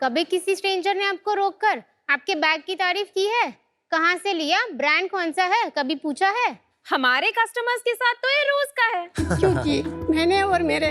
कभी किसी स्ट्रेंजर ने आपको रोककर आपके बैग की तारीफ की है? कहाँ से लिया, ब्रांड कौन सा है, कभी पूछा है? हमारे कस्टमर्स के साथ तो ये रोज का है। क्योंकि मैंने और मेरे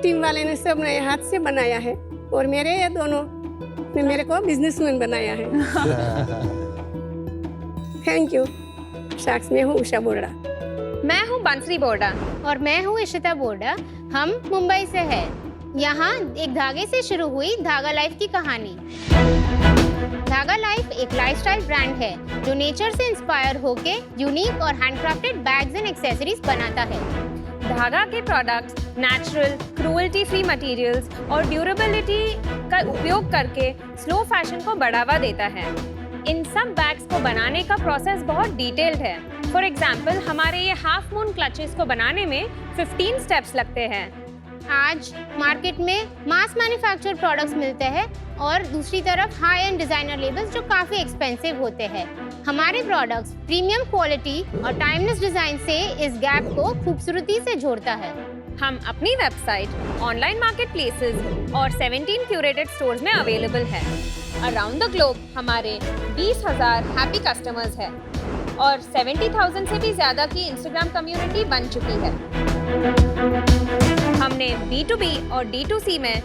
टीम वाले ने सब नए हाथ से बनाया है और मेरे ये दोनों ने मेरे को बिजनेसमैन बनाया है। Thank you. शाक्स में हूँ उषा बोर्डा। मैं हूँ बंसरी बोर्डा। और मैं हूँ इशिता बोर्डा। हम मुंबई से हैं। यहाँ एक धागे से शुरू हुई धागा लाइफ की कहानी। धागा लाइफ एक लाइफस्टाइल ब्रांड है जो नेचर से इंस्पायर होके यूनिक और हैंडक्राफ्टेड बैग्स एंड एक्सेसरीज बनाता है। धागा के products natural, cruelty free materials और ड्यूरेबिलिटी का उपयोग करके स्लो फैशन को बढ़ावा देता है। इन सब बैग्स को बनाने का प्रोसेस बहुत डिटेल्ड है। फॉर एग्जाम्पल, हमारे ये हाफ मून क्लचेस को बनाने में 15 स्टेप्स लगते हैं। आज मार्केट में मास मैन्युफैक्चर प्रोडक्ट्स मिलते हैं और दूसरी तरफ हाई एंड डिजाइनर लेबल्स जो काफी एक्सपेंसिव होते हैं। हमारे प्रोडक्ट्स प्रीमियम क्वालिटी और टाइमलेस डिजाइन से इस गैप को खूबसूरती से जोड़ता है। हम अपनी वेबसाइट, ऑनलाइन मार्केट प्लेसेस और 17 क्यूरेटेड स्टोर्स में अवेलेबल है। अराउंड द ग्लोब हमारे 20,000 हैप्पी कस्टमर्स हैं और 70,000 से भी ज्यादा की इंस्टाग्राम कम्युनिटी बन चुकी है। हमने B2B और D2C में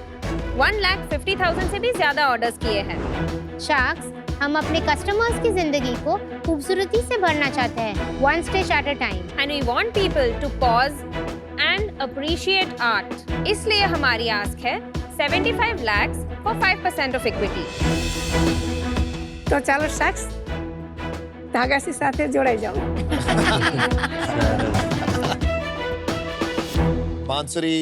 1,50,000 से भी ज्यादा ऑर्डर्स किए हैं। शाक्स, हम अपने कस्टमर्स की जिंदगी को खूबसूरती से भरना चाहते हैं, one stitch at a time. And we want people to pause and appreciate art. इसलिए हमारी आस्क है 75 lakhs for 5% of equity. तो चलो शाक्स, धागा से साथे जोड़े जाओ। बांसुरी,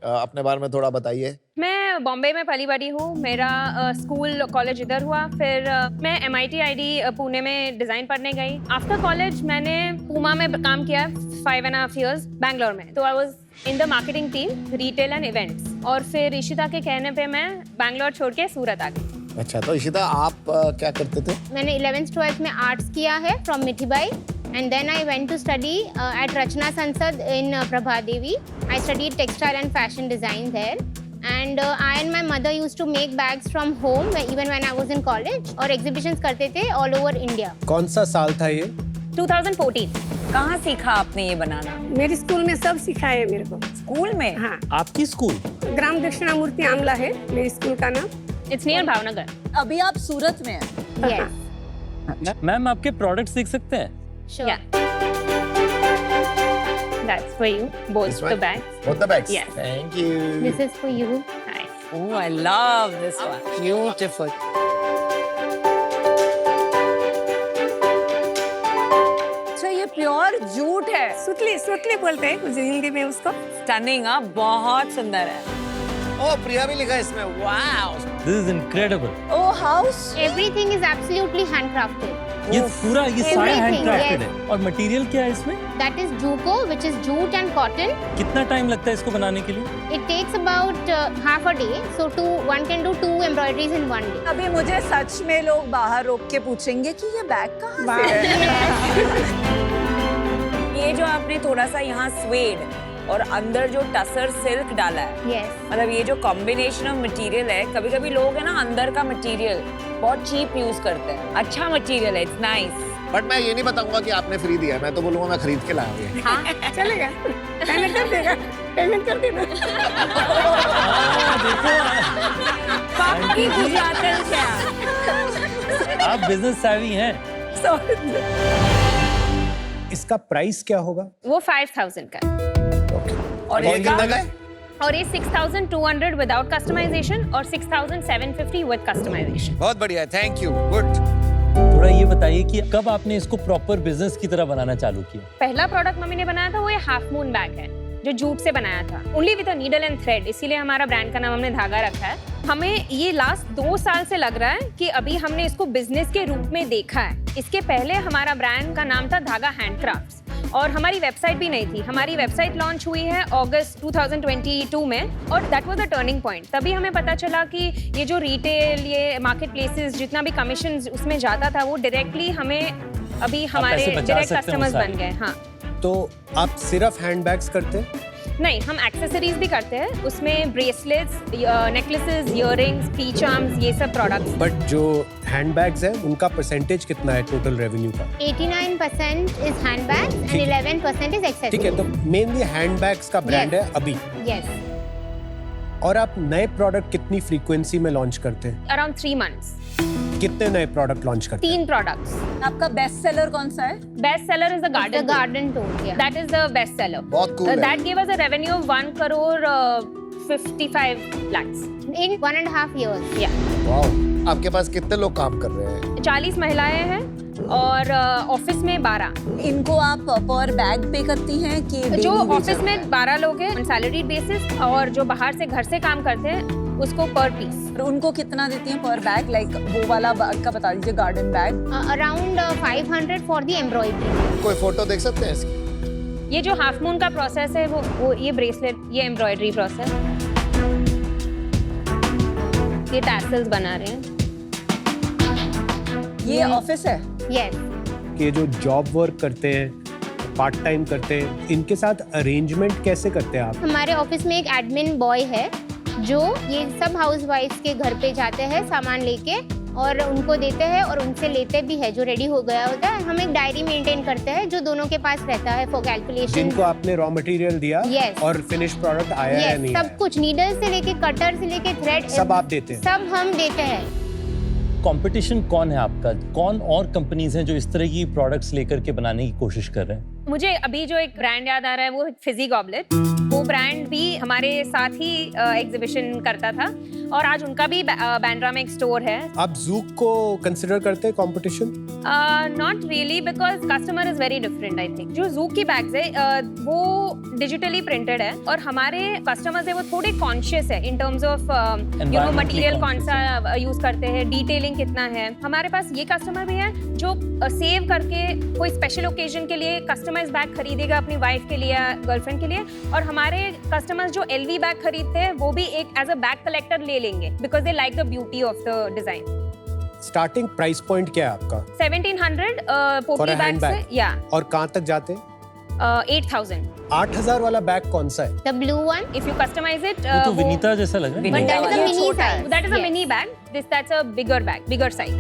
अपने बारे में थोड़ा बताइए। मैं बॉम्बे में पली बड़ी हूँ। मेरा स्कूल कॉलेज इधर हुआ। फिर मैं MIT IIT पुणे में डिज़ाइन पढ़ने गई। आफ्टर कॉलेज मैंने पूमा में काम किया 5.5 years बैंगलोर में। तो I was in the marketing team, retail and events. और फिर इशिता के कहने पे मैं बैंगलोर छोड़ के सूरत आ गई। अच्छा, तो इशिता आप क्या करते थे? मैंने 11th 12th में आर्ट्स किया है from Mithibai and then I went to study at Rachna Sansad in Prabhadevi. I studied textile and fashion design there. And I and my mother used to make bags from home even when I was in college और exhibitions करते थे all over India. कौन सा साल था ये? 2014। कहाँ सीखा आपने ये बनाना? मेरे स्कूल में सब सिखाए मेरे को। स्कूल में? हाँ, आपकी स्कूल? ग्राम दक्षिणामूर्ति आमला है मेरे स्कूल का नाम। It's near Bhavnagar. अभी आप सूरत में हैं? Yes. मैम, आपके प्रोडक्ट्स देख सकते हैं? Sure. Yeah. That's for you, both This the one? bags. Both the bags? Yes. Thank you. This is for you. Nice. Oh, I love this one. Beautiful. अच्छा, ये प्योर जूट है। सुतली सुतली बोलते हैं कुछ हिंदी में उसको। स्टनिंग, हाँ, बहुत सुंदर है। Oh, प्रिया भी लिखा है इसमें। Wow. This is incredible. Oh, house. Everything is absolutely handcrafted. ये पूरा ये सारा Everything, हैंडक्राफ्टेड yes. है। और मटेरियल क्या है इसमें? That is juko, which is jute and cotton. कितना टाइम लगता है इसको बनाने के लिए? It takes about half a day. So one can do 2 embroideries in 1 day. अभी मुझे सच में लोग बाहर रोक के पूछेंगे कि ये बैग कहाँ से है? ये जो आपने थोड़ा सा यहाँ स्वेड और अंदर जो टसर सिल्क डाला है, Yes. मतलब ये जो कॉम्बिनेशन ऑफ मटेरियल है, कभी-कभी लोग है ना अंदर का मटेरियल बहुत चीप यूज करते हैं। अच्छा मटेरियल है, इट्स नाइस। बट मैं ये नहीं बताऊंगा कि आपने फ्री दिया है, मैं तो बोलूंगा मैं खरीद के लाया हूँ ये। हाँ, चलेगा। पेमेंट कर देगा। पेमेंट कर देना। पापी गुजरातन क्या? आप बिजनेस savvy हैं। इसका प्राइस क्या होगा? वो 5,000 का है। और ये इसका कितना का है? और ये 6,200 विदाउट कस्टमाइजेशन और 6,750 विद कस्टमाइजेशन। बहुत बढ़िया, थैंक यू, गुड। थोड़ा ये बताइए कि कब आपने इसको प्रॉपर बिजनेस की तरह बनाना चालू किया? पहला प्रोडक्ट मम्मी ने बनाया था वो ये हाफ मून बैग है जो जूट से बनाया था, only with a needle and thread. इसीलिए हमारा ब्रांड का नाम हमने धागा रखा है। हमें ये लास्ट 2 साल से लग रहा है कि अभी हमने इसको बिजनेस के रूप में देखा है। इसके पहले हमारा ब्रांड का नाम था धागा हैंडक्राफ्ट्स और हमारी वेबसाइट भी नहीं थी। हमारी वेबसाइट लॉन्च हुई है अगस्त 2022 में और that was a turning point. तभी हमें पता चला कि ये जो रिटेल, ये मार्केट प्लेसेस, जितना भी कमीशन उसमें जाता था वो डायरेक्टली हमें अभी हमारे डायरेक्ट कस्टमर्स बन गए। हाँ, तो आप सिर्फ हैंडबैग्स करते हैं? नहीं, हम एक्सेसरीज भी करते हैं, उसमें ब्रेसलेट्स, नेकलेसेस, इयररिंग्स, की चार्म्स, ये सब प्रोडक्ट्स। बट जो हैंडबैग्स है उनका परसेंटेज कितना है टोटल रेवेन्यू का? 89% is handbags and ठीक है। 11% is accessories. ठीक है, तो मेनली हैंडबैग्स का ब्रांड Yes. है अभी। Yes. और आप नए प्रोडक्ट कितनी फ्रीक्वेंसी में लॉन्च करते हैं? अराउंड 3 months, कितने नए प्रोडक्ट लॉन्च करते हैं? 3 प्रोडक्ट्स। आपका बेस्ट सेलर कौन सा है? Best seller is the The garden. garden tool. Yeah. That is the best seller. बहुत cool है। That gave us a revenue of 1 crore 55 lakhs. In 1.5 years. Yeah. वाह। आपके पास कितने लोग काम कर रहे हैं? 40 महिलाएं हैं और ऑफिस में 12। इनको आप पर बैग पे करती हैं कि जो daily wage ऑफिस होता है? में 12 लोग हैं ऑन सैलरीड बेसिस, और जो बाहर से घर से काम करते हैं उसको पर पीस। और उनको कितना देती हैं पर बैग? लाइक वो वाला बैग का बता दीजिए, garden bag. Around 500 for the embroidery. कोई फोटो देख सकते हैं इसकी? ये जो हाफ मून का प्रोसेस है वो ये ब्रेसलेट, ये एम्ब्रॉयडरी प्रोसेस, ये टैसल्स बना रहे हैं। ये ऑफिस है? Yes. कि जो जॉब वर्क करते हैं, पार्ट टाइम करते हैं, इनके साथ अरेंजमेंट कैसे करते हैं आप? हमारे ऑफिस में एक एडमिन बॉय है जो ये सब हाउसवाइफ्स के घर पे जाते हैं सामान लेके और उनको देते हैं और उनसे लेते भी है जो रेडी हो गया होता है। हम एक डायरी मेंटेन करते हैं जो दोनों के पास रहता है फॉर कैलकुलेशन। जिनको आपने रॉ मटेरियल दिया Yes. और फिनिश प्रोडक्ट आया है नहीं सब आया? कुछ नीडल से लेके कटर से लेके थ्रेड सब आप देते हैं? सब हम देते हैं। कंपटीशन कौन है आपका? कौन और कंपनीज हैं जो इस तरह की प्रोडक्ट्स लेकर के बनाने की कोशिश कर रहे हैं? मुझे अभी जो एक ब्रांड याद आ रहा है वो फिजी गॉबलेट। वो ब्रांड भी हमारे साथ ही एग्जीबिशन करता था और आज उनका भी बांद्रा में एक स्टोर है। आप जूक को कंसिडर करते हैं competition? Not really, because customer is very different. I think जो जूक की बैग्स है वो डिजिटली प्रिंटेड है और हमारे कस्टमर्स है वो थोड़े कॉन्शियस है in terms of Environmentally material कौन conscious सा यूज करते हैं, डिटेलिंग कितना है। हमारे पास ये कस्टमर भी है जो सेव करके कोई स्पेशल ओकेजन के लिए कस्टमाइज बैग खरीदेगा अपनी वाइफ के लिए या गर्लफ्रेंड के लिए, और हमारे कस्टमर्स जो LV बैग खरीदते हैं वो भी एक एज अ बैग कलेक्टर ले लेंगे because they like the beauty of the design. Starting price point क्या है आपका 1700 For पोटली a बैग से, handbag? या और कहाँ तक जाते हैं? 8000 8000 वाला बैग कौन सा है? The blue one. if you customize it. वो तो विनीता जैसा लग रहा है। विनीता that is a वाला mini छोटा है। size. That is a Yes. mini bag. That's a bigger bag, bigger size.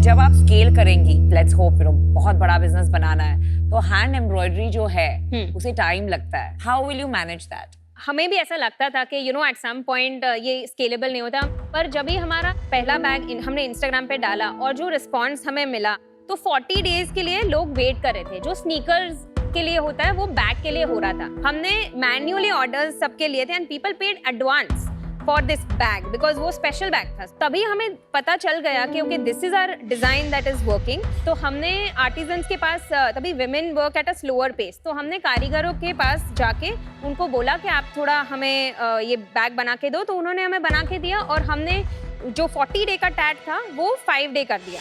जब आप स्केल करेंगी, लेट्स होप बहुत बड़ा बिजनेस बनाना है, तो हैंड एम्ब्रॉयडरी जो है उसे टाइम लगता है। How will you manage that? हमें भी ऐसा लगता था कि एट सम पॉइंट ये स्केलेबल नहीं होता, पर जब ही हमारा पहला बैग हमने इंस्टाग्राम पे डाला और जो रिस्पॉन्स हमें मिला तो 40 डेज के लिए लोग वेट कर रहे थे। जो स्नीकर्स के लिए होता है वो बैग के लिए हो रहा था। हमने मैन्युअली ऑर्डर्स सबके लिए थे and people paid advance for this bag because वो स्पेशल बैग था। तभी हमें पता चल गया कि okay this is our design that is working. तो हमने आर्टिजन्स के पास, तभी women work at a slower pace, तो हमने कारीगरों के पास जाके उनको बोला कि आप थोड़ा हमें ये बैग बना के दो, तो उन्होंने हमें बना के दिया और हमने जो 40 डे का टैग था वो 5 डे कर दिया।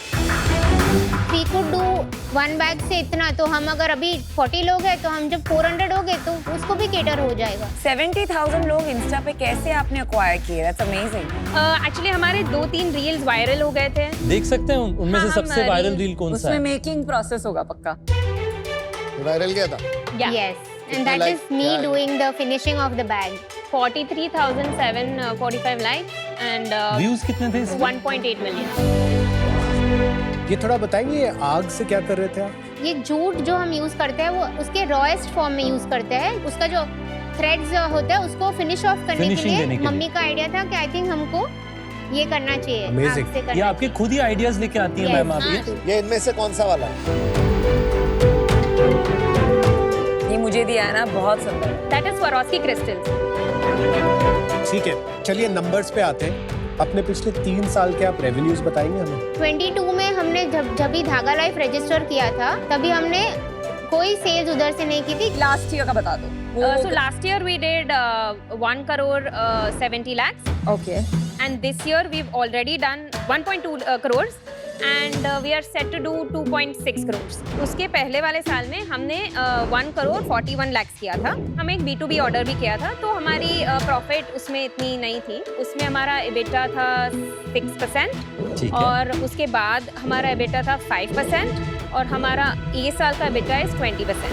We could do one bag से इतना, तो हम अगर अभी 40 लोग हैं तो हम जब 400 हो गए तो उसको भी केटर हो जाएगा। 70,000 लोग इंस्टा पे कैसे आपने अक्वायर किए? That's amazing. एक्चुअली हमारे 2-3 रील्स वायरल हो गए थे। देख सकते हैं उनमें से हाँ, सबसे हम वायरल रील कौन सा उसमें है? मेकिंग प्रोसेस होगा पक्का। वायरल गया था? Yeah. Yes. And that like- is me yeah. doing the finishing of the bag. 43,745 likes and views कितने थे इसमें? 1.8 million. ये थोड़ा बताएंगे ये आग से क्या कर रहे थे आप? ये जूट जो हम यूज करते हैं वो उसके रॉएस्ट फॉर्म में यूज करते हैं। उसका जो थ्रेड्स होता है उसको फिनिश ऑफ करने के Finishing देने लिए के लिए। मम्मी का आइडिया था कि आई थिंक हमको ये करना चाहिए। Amazing. आग से ये करना आपके खुद ही आइडियाज लेके आती है Yes. मैम आप ये? ये इनमें से कौन सा वाला है? ये मुझे दिया है ना, बहुत सुंदर। That is Swarovski crystals. ठीक है, चलिए नंबर्स पे आते हैं। अपने पिछले 3 साल के आप रेवेन्यूज बताएंगे हमें? 22 में हमने जब भी धागा लाइफ रजिस्टर किया था तभी हमने कोई सेल्स उधर से नहीं की थी। लास्ट ईयर का बता दो। So last year we did 1 crore 70 lakhs okay. and this year we've already done 1.2 crores and we are set to do 2.6 crores. उसके पहले वाले साल में हमने 1 crore 41 lakhs किया था। हम एक B2B ऑर्डर भी किया था, तो हमारी प्रॉफिट उसमें इतनी नहीं थी। उसमें हमारा EBITDA था 6% ठीक है। और उसके बाद हमारा EBITDA था 5% और हमारा ये साल का EBITDA is 20%.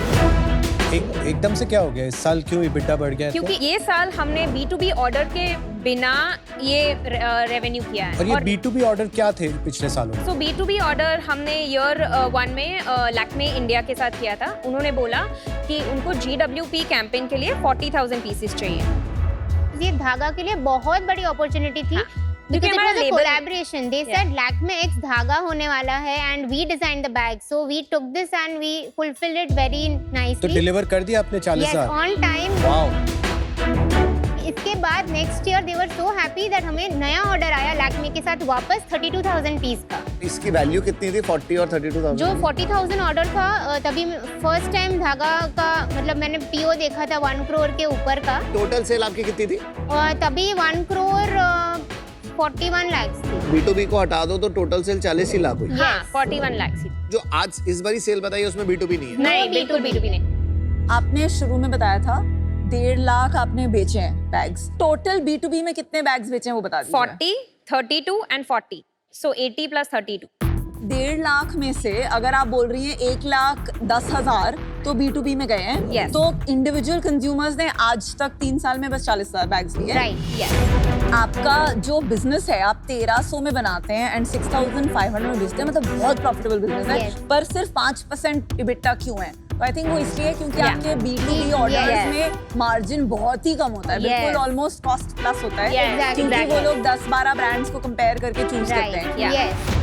एकदम से क्या हो गया इस साल, क्यों EBITDA बढ़ गया? क्योंकि ये साल हमने B2B ऑर्डर के बिना ये रेवेन्यू किया है। और ये B2B ऑर्डर क्या थे पिछले सालों में? सो B2B ऑर्डर हमने ईयर 1 में लैक्मे इंडिया के साथ किया था। उन्होंने बोला कि उनको GWP कैंपेन के लिए 40,000 पीसेस चाहिए। ये धागा के लिए बहुत बड़ी अपॉर्चुनिटी थी क्योंकि हमारा labour collaboration. They said Lakme x Dhaga होने वाला है and we design the bag, so we took this and we fulfilled it very तो नाइसली। डिलीवर कर दिया आपने 40,000? On time. वाओ। इसके बाद next year they were so happy that हमें नया ऑर्डर आया लैक्मे के साथ वापस 32,000 पीस का। इसकी वैल्यू कितनी थी? 40 और 32,000? जो 40,000 ऑर्डर था तभी फर्स्ट टाइम धागा का मतलब मैंने PO देखा था 1 करोड़ के ऊपर का। टोटल सेल आपकी कितनी थी? और तभी 1 करोड़ 41 लाख थी। B2B को हटा दो तो टोटल सेल 40 ही लाख हुई। हाँ 41 लाख थी। जो आज इस बारी सेल बताई उसमें B2B नहीं है। नहीं बिल्कुल B2B नहीं। आपने शुरू में बताया था 1.5 लाख आपने बेचे हैं बैग्स। टोटल B2B में कितने बैग्स बेचे हैं वो बता दीजिए। 40, 32 एंड 40, सो 80 प्लस 32। 1.5 लाख में से अगर आप बोल रही हैं 1,10,000 तो B2B में गए हैं। Yes. तो इंडिविजुअल कंज्यूमर्स ने आज तक 3 साल में बस 40,000 बैग्स लिए हैं। Right, yes. आपका जो बिजनेस है आप 1,300 में बनाते हैं एंड 6,500 में बेचते हैं, मतलब बहुत प्रॉफिटेबल बिजनेस है। Yes. पर सिर्फ 5% EBITDA क्यों है? तो आई थिंक वो इसलिए है क्योंकि Yeah. आपके B2B ऑर्डर्स Yes. में मार्जिन बहुत ही कम होता है, बिल्कुल Yes. ऑलमोस्ट कॉस्ट प्लस होता है। Yes, क्योंकि exactly. वो लोग 10-12 ब्रांड्स को कंपेयर करके चूज करते हैं। Yeah. यस।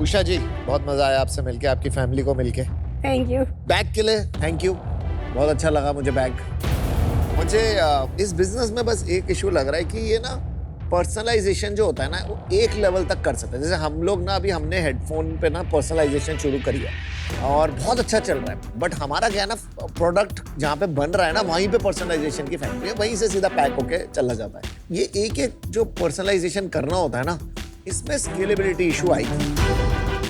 उषा जी बहुत मजा आया आपसे मिलके, आपकी फैमिली को मिलके। Thank you. बैग के लिए थैंक यू, बहुत अच्छा लगा मुझे बैग। मुझे इस बिजनेस में बस एक इशू लग रहा है कि ये ना पर्सनलाइजेशन जो होता है ना वो एक लेवल तक कर सकते हैं। जैसे हम लोग ना अभी हमने हेडफोन पे ना पर्सनलाइजेशन शुरू करी है और बहुत अच्छा चल रहा है, बट हमारा क्या है ना प्रोडक्ट जहाँ पे बन रहा है ना वहीं पे पर्सनलाइजेशन की फैक्ट्री है, वहीं से सीधा पैक होके चला जाता है। ये एक एक जो पर्सनलाइजेशन करना होता है ना इसमें स्केलेबिलिटी इशू आई।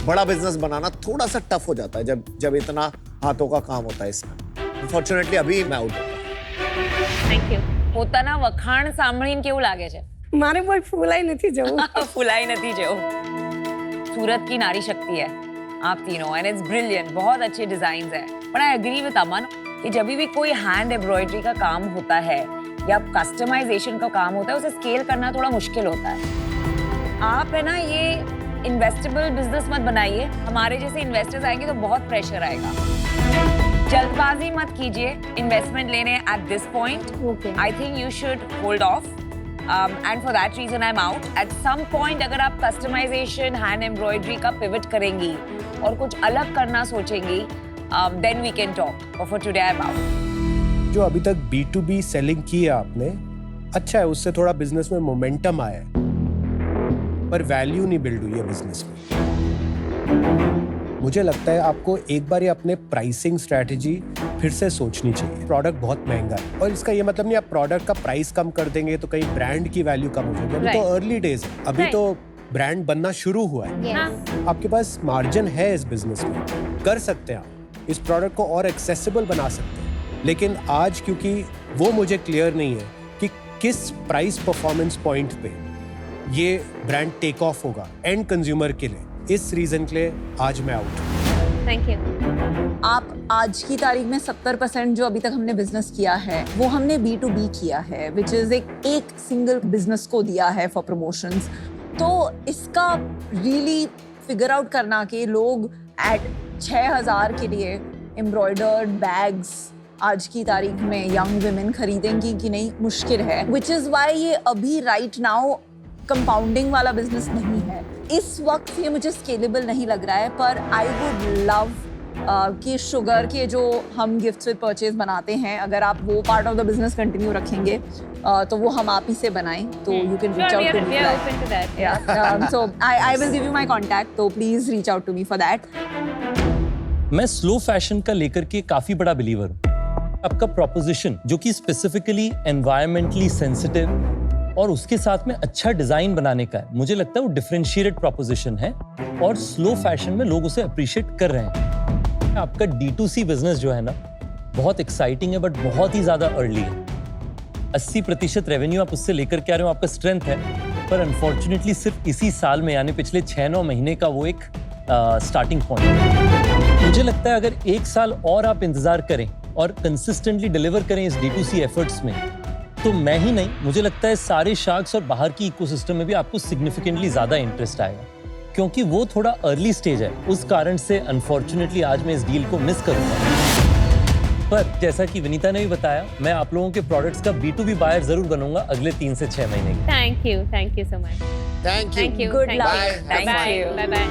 बड़ा बिजनेस बनाना थोड़ा सा टफ हो जाता है जब इतना हाथों का काम होता है इसमें। अनफॉर्चुनेटली अभी मैं आउट થેન્ક યુ। પોતાના વખાણ સાંભળીને કેવું લાગે છે? મારે કોઈ ફૂલાઈ નથી જવું। फुलाई नथी जो सूरत की नारी शक्ति है आप तीनों एंड इट्स ब्रिलियंट, बहुत अच्छे डिजाइन है। बट आई एग्री विद अमन कि जब भी कोई हैंड एम्ब्रॉयडरी का काम होता है या कस्टमाइजेशन का काम होता है उसे स्केल करना थोड़ा मुश्किल होता है। आप है ना ये इन्वेस्टेबल बिजनेस मत बनाइए, हमारे जैसे इन्वेस्टर्स आएंगे तो बहुत प्रेशर आएगा। जल्दबाजी मत कीजिए इन्वेस्टमेंट लेने at this point. Okay. I think you should hold off and for that reason I am out. At some point अगर आप कस्टमाइजेशन हैंड एम्ब्रॉयडरी का पिवट करेंगी और कुछ अलग करना सोचेंगी then we can talk, but for today I am out. जो अभी तक B2B सेलिंग की है आपने, अच्छा है, उससे थोड़ा बिजनेस में मोमेंटम आया है, पर वैल्यू नहीं बिल्ड हुई है बिजनेस में। मुझे लगता है आपको एक बार ये अपने प्राइसिंग स्ट्रेटजी फिर से सोचनी चाहिए। प्रोडक्ट बहुत महंगा है और इसका ये मतलब नहीं आप प्रोडक्ट का प्राइस कम कर देंगे तो कहीं ब्रांड की वैल्यू कम हो जाएगी। अभी तो अर्ली डेज है, अभी तो ब्रांड बनना शुरू हुआ है। यस। आपके पास मार्जिन है इस बिजनेस में, कर सकते हैं आप इस प्रोडक्ट को और एक्सेसिबल बना सकते हैं। लेकिन आज क्योंकि वो मुझे क्लियर नहीं है कि किस प्राइस परफॉर्मेंस पॉइंट पे ये ब्रांड टेक ऑफ होगा एंड कंज्यूमर के लिए, इस रीजन के लिए आज मैं आउट हूं। Thank you. आप आज की तारीख में 70% जो अभी तक हमने बिजनेस किया है वो हमने B2B किया है, विच इज एक सिंगल बिजनेस को दिया है फॉर प्रमोशंस। तो इसका रियली फिगर आउट करना कि लोग एट 6,000 के लिए एम्ब्रॉयडर्ड बैग्स आज की तारीख में यंग वुमेन खरीदेंगी कि नहीं, मुश्किल है। विच इज वाई ये अभी राइट नाउ कंपाउंडिंग वाला बिजनेस नहीं है। इस वक्त ये मुझे स्केलेबल नहीं लग रहा है, पर आई वुड लव कि शुगर के जो हम गिफ्ट्स विद परचेज बनाते हैं, अगर आप वो part of the business continue रखेंगे तो वो हम आप ही से बनाएं, तो you can reach out to me. we are open to that. So I will give you my contact, तो please reach out to me for that. मैं स्लो फैशन का लेकर के काफी बड़ा बिलीवर हूँ। आपका प्रोपोजिशन जो कि स्पेसिफिकली एनवायरमेंटली सेंसिटिव और उसके साथ में अच्छा डिजाइन बनाने का है, मुझे लगता है वो डिफरेंशिएटेड प्रोपोजिशन है और स्लो फैशन में लोग उसे अप्रिशिएट कर रहे हैं। आपका D2C बिजनेस जो है ना बहुत एक्साइटिंग है बट बहुत ही ज्यादा अर्ली है। 80% रेवेन्यू आप उससे लेकर के आ रहे हो, आपका स्ट्रेंथ है, पर अनफॉर्चुनेटली सिर्फ इसी साल में यानी पिछले 6-9 महीने का वो एक स्टार्टिंग पॉइंट है। मुझे लगता है अगर 1 साल और आप इंतजार करें और कंसिस्टेंटली डिलीवर करें इस D2C एफर्ट्स में, तो मैं ही नहीं, मुझे लगता है सारे शार्क्स और बाहर की इकोसिस्टम में भी आपको सिग्निफिकेंटली ज्यादा इंटरेस्ट आएगा, क्योंकि वो थोड़ा अर्ली स्टेज है। उस कारण से अनफॉर्चुनेटली आज मैं इस डील को मिस करूंगा। पर जैसा कि विनीता ने भी बताया, मैं आप लोगों के प्रोडक्ट्स का B2B बायर जरूर बनूंगा अगले 3 से 6 महीने के। Thank you so much. Thank you. Good luck. Bye. Thank bye you. Bye bye.